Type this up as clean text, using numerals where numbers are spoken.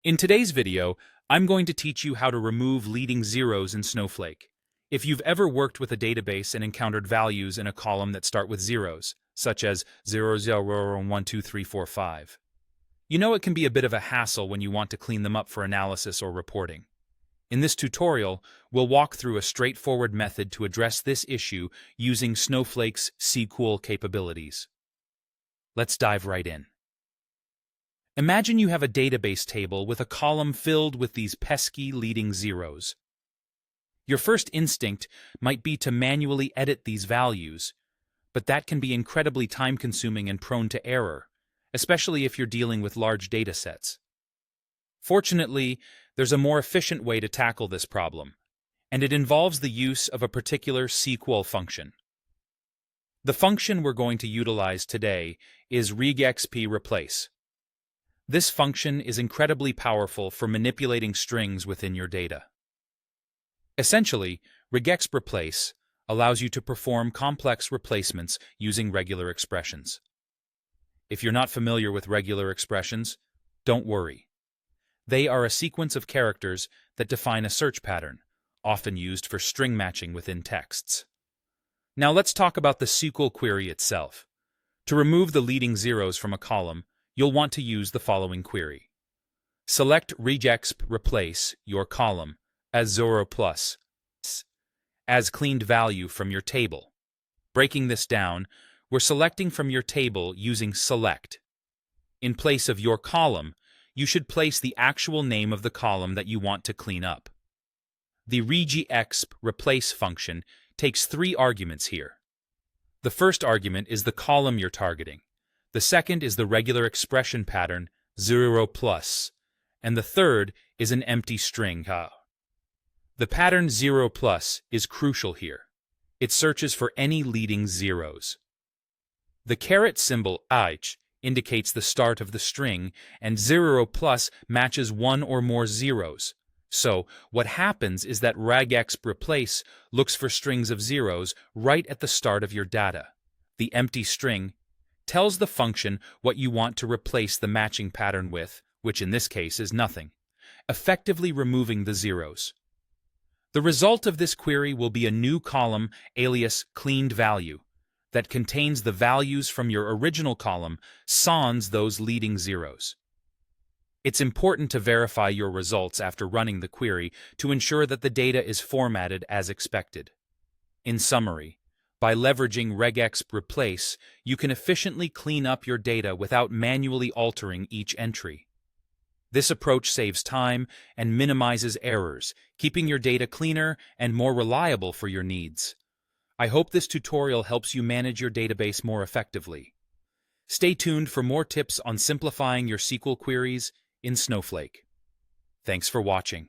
In today's video, I'm going to teach you how to remove leading zeros in Snowflake. If you've ever worked with a database and encountered values in a column that start with zeros, such as 00012345, you know it can be a bit of a hassle when you want to clean them up for analysis or reporting. In this tutorial, we'll walk through a straightforward method to address this issue using Snowflake's SQL capabilities. Let's dive right in. Imagine you have a database table with a column filled with these pesky leading zeros. Your first instinct might be to manually edit these values, but that can be incredibly time-consuming and prone to error, especially if you're dealing with large datasets. Fortunately, there's a more efficient way to tackle this problem, and it involves the use of a particular SQL function. The function we're going to utilize today is regexp_replace. This function is incredibly powerful for manipulating strings within your data. Essentially, regexp_replace allows you to perform complex replacements using regular expressions. If you're not familiar with regular expressions, don't worry. They are a sequence of characters that define a search pattern, often used for string matching within texts. Now let's talk about the SQL query itself. To remove the leading zeros from a column, you'll want to use the following query. Select regexp_replace your column as 0 plus as cleaned value from your table. Breaking this down, we're selecting from your table using select. In place of your column, you should place the actual name of the column that you want to clean up. The regexp_replace function takes 3 arguments here. The first argument is the column you're targeting. The second is the regular expression pattern 0 plus, and the third is an empty string. The pattern 0 plus is crucial here. It searches for any leading zeros. The caret symbol ich indicates the start of the string, and 0 plus matches one or more zeros. So, what happens is that regexp_replace looks for strings of zeros right at the start of your data. The empty string tells the function what you want to replace the matching pattern with, which in this case is nothing, effectively removing the zeros. The result of this query will be a new column alias cleaned value that contains the values from your original column sans those leading zeros. It's important to verify your results after running the query to ensure that the data is formatted as expected. In summary, by leveraging regexp_replace, you can efficiently clean up your data without manually altering each entry. This approach saves time and minimizes errors, keeping your data cleaner and more reliable for your needs. I hope this tutorial helps you manage your database more effectively. Stay tuned for more tips on simplifying your SQL queries in Snowflake. Thanks for watching.